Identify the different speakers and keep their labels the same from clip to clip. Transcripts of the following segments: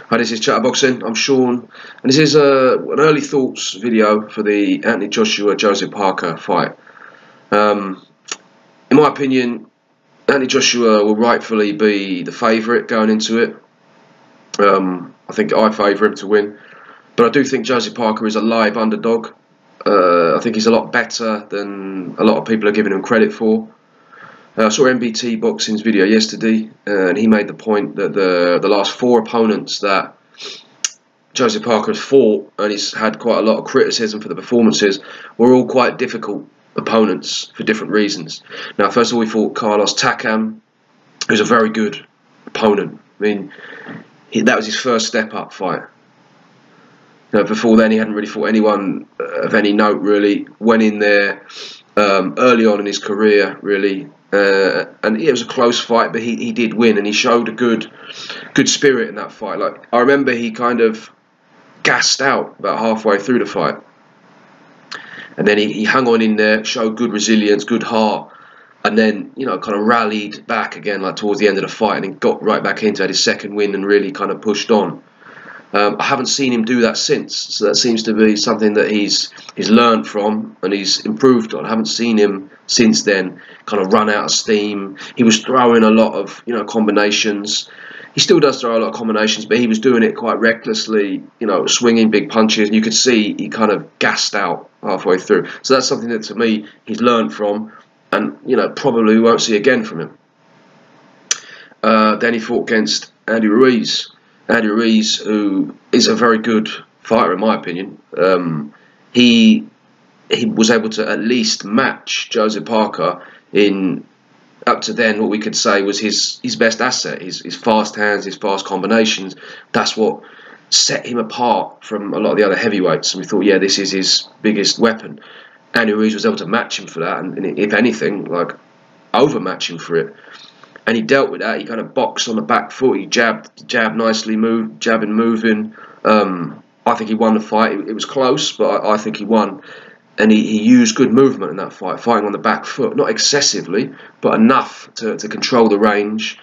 Speaker 1: Hi, this is Chatterboxing. I'm Sean, and this is an early thoughts video for the Anthony Joshua-Joseph Parker fight. In my opinion, Anthony Joshua will rightfully be the favourite going into it. I think I favour him to win, but I do think Joseph Parker is a live underdog. I think he's a lot better than a lot of people are giving him credit for. I saw MBT Boxing's video yesterday, and he made the point that the last 4 opponents that Joseph Parker has fought, and he's had quite a lot of criticism for the performances, were all quite difficult opponents for different reasons. Now, first of all, we fought Carlos Takam, who's a very good opponent. I mean, that was his first step-up fight. Before then, he hadn't really fought anyone of any note, really. Went in there early on in his career, really. And it was a close fight, but he did win, and he showed a good spirit in that fight. Like, I remember he kind of gassed out about halfway through the fight, and then he hung on in there, showed good resilience, good heart, and then kind of rallied back again, like towards the end of the fight, and then got right back into it, his second win, and really kind of pushed on. I haven't seen him do that since, so that seems to be something that he's learned from and he's improved on. I haven't seen him since then kind of run out of steam. He was throwing a lot of combinations. He still does throw a lot of combinations, but he was doing it quite recklessly, swinging big punches. And you could see he kind of gassed out halfway through. So that's something that, to me, he's learned from, and probably we won't see again from him. Then he fought against Andy Ruiz. Andy Ruiz, who is a very good fighter in my opinion. He was able to at least match Joseph Parker in, up to then, what we could say was his best asset, his fast hands, his fast combinations. That's what set him apart from a lot of the other heavyweights, and we thought, yeah, this is his biggest weapon. Andy Ruiz was able to match him for that, and if anything, like, overmatch him for it. And he dealt with that. He kind of boxed on the back foot. He jabbed nicely, jabbing, moving. I think he won the fight. It was close, but I think he won. And he used good movement in that fight, fighting on the back foot. Not excessively, but enough to control the range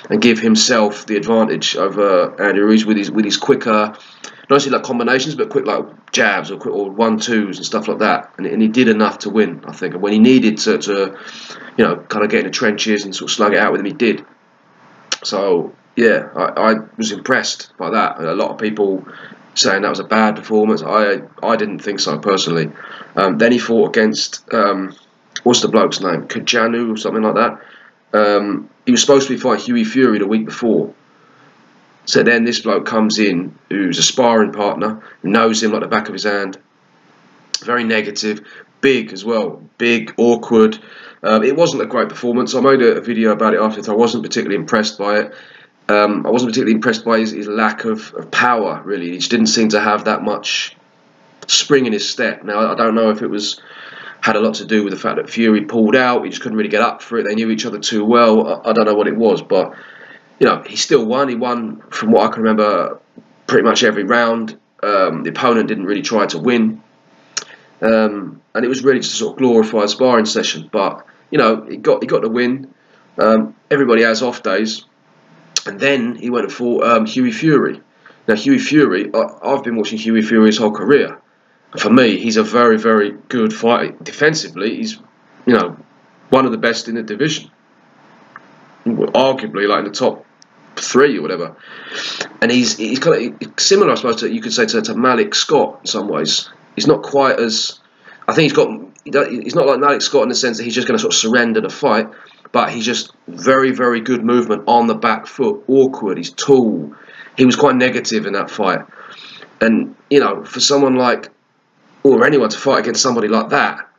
Speaker 1: and give himself the advantage over Andy Ruiz with his quicker, not only like combinations, but quick like jabs or 1-2s and stuff like that. And he did enough to win, I think. And when he needed to kind of get in the trenches and sort of slug it out with him, he did. So yeah, I was impressed by that. And a lot of people saying that was a bad performance. I didn't think so personally. Then he fought against what's the bloke's name? Kajanu or something like that. He was supposed to be fighting Hughie Fury the week before. So then this bloke comes in, who's a sparring partner, who knows him like the back of his hand. Very negative, big as well, big, awkward. It wasn't a great performance. I made a video about it afterwards. I wasn't particularly impressed by it. I wasn't particularly impressed by his lack of power, really. He just didn't seem to have that much spring in his step. Now, I don't know if it had a lot to do with the fact that Fury pulled out. He just couldn't really get up for it. They knew each other too well. I don't know what it was, but he still won. He won, from what I can remember, pretty much every round. The opponent didn't really try to win. And it was really just a sort of glorified sparring session. But, he got the win. Everybody has off days. And then he went and fought Hughie Fury. Now, Hughie Fury, I've been watching Hughie Fury his whole career. For me, he's a very, very good fighter. Defensively, he's, one of the best in the division. Arguably, like in the top 3 or whatever. And he's kind of similar, I suppose, to, you could say, to Malik Scott in some ways. He's not quite as, I think he's not like Malik Scott in the sense that he's just going to sort of surrender the fight, but he's just very, very good movement on the back foot, awkward, he's tall. He was quite negative in that fight. And, for someone like, or anyone to fight against somebody like that,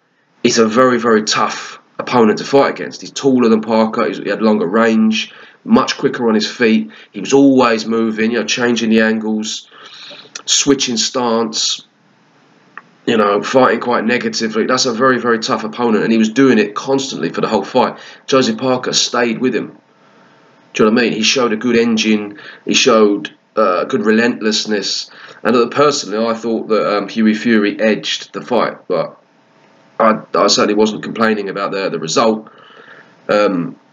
Speaker 1: it's a very, very tough opponent to fight against. He's taller than Parker, he had longer range, much quicker on his feet. He was always moving, changing the angles, switching stance, fighting quite negatively. That's a very, very tough opponent, and he was doing it constantly for the whole fight. Joseph Parker stayed with him. Do you know what I mean? He showed a good engine. He showed good relentlessness. And personally, I thought that Hughie Fury edged the fight, but I certainly wasn't complaining about the result.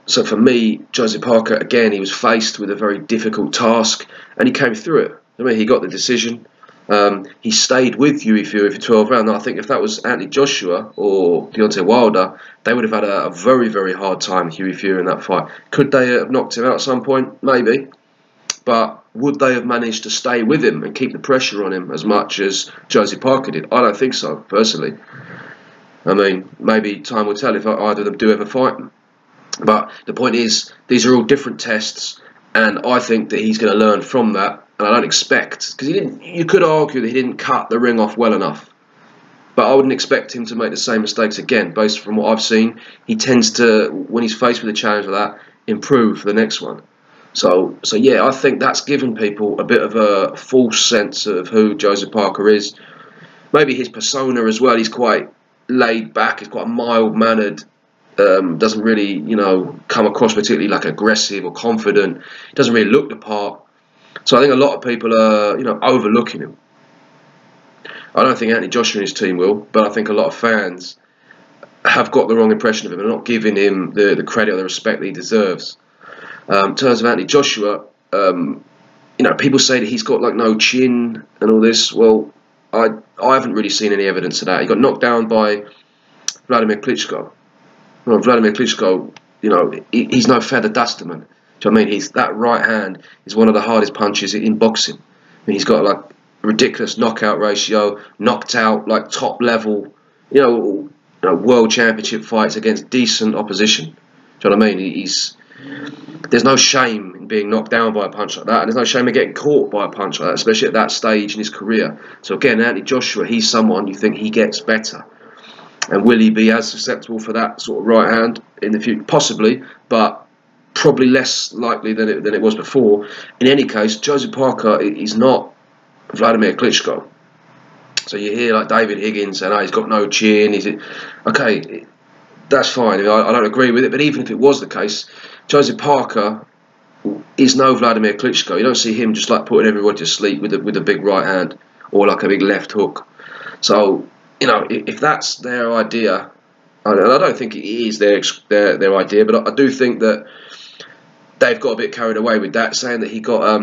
Speaker 1: So for me, Joseph Parker, again, he was faced with a very difficult task, and he came through it. I mean, he got the decision. He stayed with Hughie Fury for 12 rounds. And I think if that was Anthony Joshua or Deontay Wilder, they would have had a very, very hard time, Hughie Fury, in that fight. Could they have knocked him out at some point? Maybe. But would they have managed to stay with him and keep the pressure on him as much as Josie Parker did? I don't think so, personally. I mean, maybe time will tell if either of them do ever fight him. But the point is, these are all different tests, and I think that he's going to learn from that. And I don't expect, because he didn't. You could argue that he didn't cut the ring off well enough, but I wouldn't expect him to make the same mistakes again. Based from what I've seen, he tends to, when he's faced with a challenge like that, improve for the next one. So yeah, I think that's given people a bit of a false sense of who Joseph Parker is. Maybe his persona as well. He's quite laid back. He's quite mild mannered. Doesn't really, come across particularly like aggressive or confident. He doesn't really look the part. So I think a lot of people are, overlooking him. I don't think Anthony Joshua and his team will, but I think a lot of fans have got the wrong impression of him and not giving him the credit or the respect that he deserves. In terms of Anthony Joshua, people say that he's got like no chin and all this. Well, I haven't really seen any evidence of that. He got knocked down by Vladimir Klitschko. Well, Vladimir Klitschko, he's no feather duster, man. Do you know what I mean? That right hand is one of the hardest punches in boxing. I mean, he's got like a ridiculous knockout ratio, knocked out like top level, world championship fights against decent opposition. Do you know what I mean? There's no shame in being knocked down by a punch like that, and there's no shame in getting caught by a punch like that, especially at that stage in his career. So again, Anthony Joshua, he's someone you think he gets better. And will he be as susceptible for that sort of right hand in the future? Possibly, but probably less likely than it was before. In any case, Joseph Parker is not Vladimir Klitschko. So you hear like David Higgins saying, he's got no chin. Okay, that's fine. I don't agree with it, but even if it was the case, Joseph Parker is no Vladimir Klitschko. You don't see him just like putting everyone to sleep with a big right hand or like a big left hook. So, if that's their idea, and I don't think it is their idea, but I do think that they've got a bit carried away with that, saying that he got,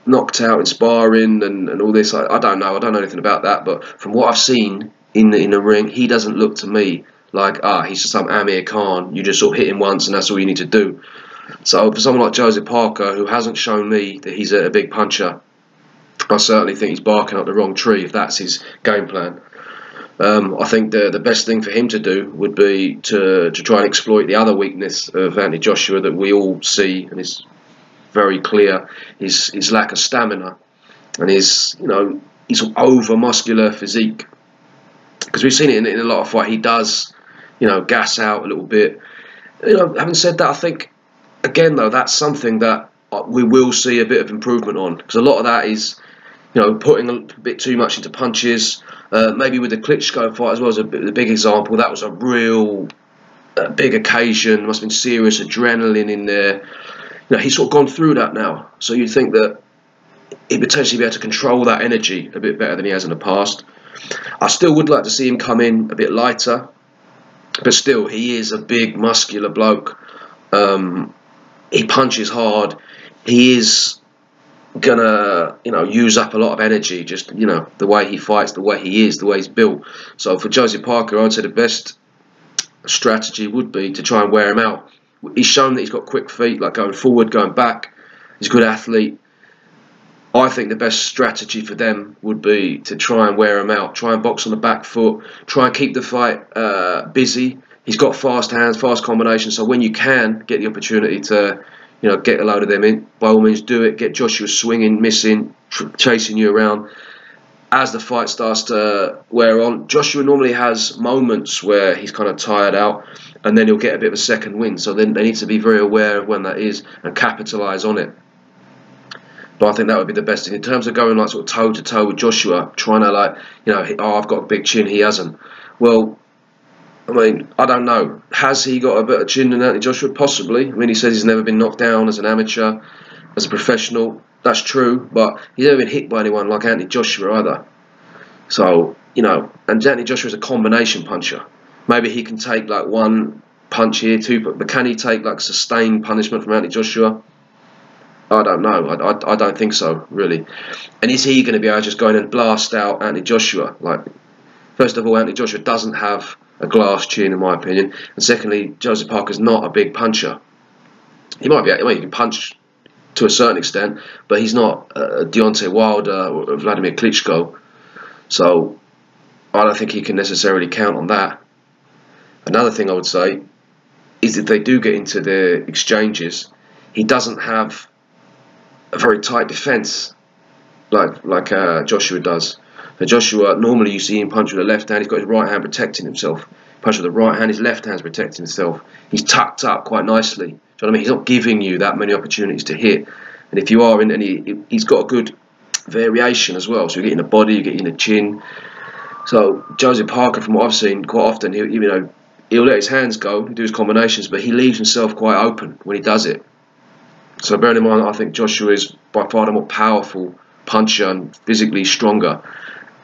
Speaker 1: knocked out in sparring and all this. I don't know. I don't know anything about that. But from what I've seen in the ring, he doesn't look to me like, he's just some Amir Khan. You just sort of hit him once and that's all you need to do. So for someone like Joseph Parker, who hasn't shown me that he's a big puncher, I certainly think he's barking up the wrong tree if that's his game plan. I think the best thing for him to do would be to try and exploit the other weakness of Anthony Joshua that we all see and is very clear, his lack of stamina and his over muscular physique. Because we've seen it in a lot of fights. He does, gas out a little bit. Having said that, I think again though that's something that we will see a bit of improvement on, because a lot of that is putting a bit too much into punches. Maybe with the Klitschko fight as well as the big example, that was a real big occasion. Must have been serious adrenaline in there. He's sort of gone through that now, so you'd think that he'd potentially be able to control that energy a bit better than he has in the past. I still would like to see him come in a bit lighter, but still, he is a big, muscular bloke. He punches hard. He is gonna, use up a lot of energy. Just, the way he fights, the way he is, the way he's built. So for Joseph Parker, I'd say the best strategy would be to try and wear him out. He's shown that he's got quick feet, like going forward, going back. He's a good athlete. I think the best strategy for them would be to try and wear him out, try and box on the back foot, try and keep the fight busy. He's got fast hands, fast combinations, so when you can get the opportunity to, get a load of them in, by all means do it. Get Joshua swinging, missing, chasing you around. As the fight starts to wear on, Joshua normally has moments where he's kind of tired out, and then he'll get a bit of a second wind. So then they need to be very aware of when that is and capitalise on it. But I think that would be the best thing. In terms of going like sort of toe to toe with Joshua, trying to I've got a big chin, he hasn't. Well, I mean, I don't know. Has he got a better chin than Anthony Joshua? Possibly. I mean, he says he's never been knocked down as an amateur, as a professional. That's true, but he's never been hit by anyone like Anthony Joshua either. So, and Anthony Joshua is a combination puncher. Maybe he can take like one punch here, two, but can he take like sustained punishment from Anthony Joshua? I don't know. I don't think so, really. And is he going to be able to just go in and blast out Anthony Joshua? Like, first of all, Anthony Joshua doesn't have a glass chin, in my opinion. And secondly, Joseph Parker's not a big puncher. He might be. Well, he can punch to a certain extent, but he's not Deontay Wilder or Vladimir Klitschko. So I don't think he can necessarily count on that. Another thing I would say is if they do get into the exchanges, he doesn't have a very tight defence like Joshua does. So Joshua, normally you see him punch with the left hand, he's got his right hand protecting himself. Punch with the right hand, his left hand's protecting himself. He's tucked up quite nicely. Do you know what I mean? He's not giving you that many opportunities to hit. And if you are in, and he's got a good variation as well. So you get in the body, you get in the chin. So Joseph Parker, from what I've seen, quite often he'll let his hands go, do his combinations, but he leaves himself quite open when he does it. So bearing in mind, I think Joshua is by far the more powerful puncher and physically stronger.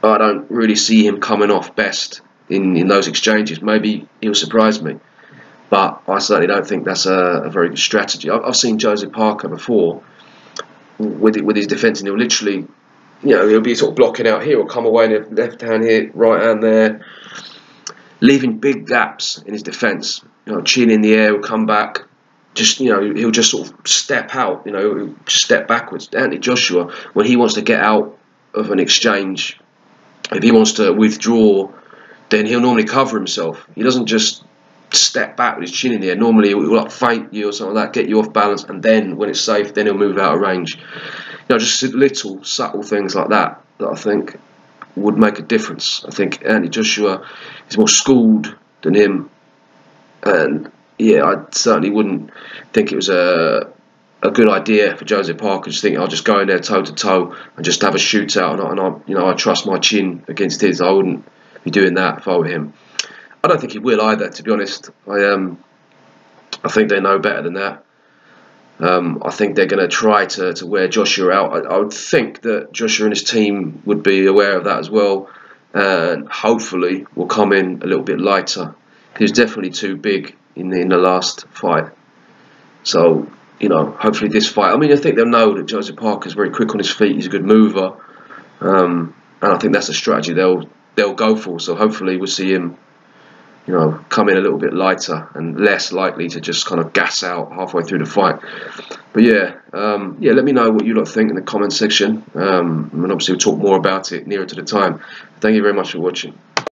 Speaker 1: I don't really see him coming off best in those exchanges. Maybe he'll surprise me, but I certainly don't think that's a very good strategy. I've seen Joseph Parker before with his defence, and he'll literally, he'll be sort of blocking out here, or come away in the left hand here, right hand there, leaving big gaps in his defence. Chin in the air, will come back. He'll just sort of step out. He'll step backwards. Anthony Joshua, when he wants to get out of an exchange, if he wants to withdraw, then he'll normally cover himself. He doesn't just step back with his chin in the air. Normally he'll like feint you or something like that, get you off balance, and then when it's safe, then he'll move out of range. Just little subtle things like that I think would make a difference. I think Anthony Joshua is more schooled than him, and yeah, I certainly wouldn't think it was a good idea for Joseph Parker. Just think I'll just go in there toe to toe and just have a shootout, and I trust my chin against his. I wouldn't be doing that if I were him. I don't think he will either, to be honest. I think they know better than that. I think they're going to try to wear Joshua out. I would think that Joshua and his team would be aware of that as well, and hopefully will come in a little bit lighter. He was definitely too big in the last fight. So, hopefully this fight. I think they'll know that Joseph Parker's very quick on his feet. He's a good mover, and I think that's a strategy they'll go for. So hopefully we'll see him, come in a little bit lighter and less likely to just kind of gas out halfway through the fight. But yeah, let me know what you lot think in the comment section. And obviously we'll talk more about it nearer to the time. Thank you very much for watching.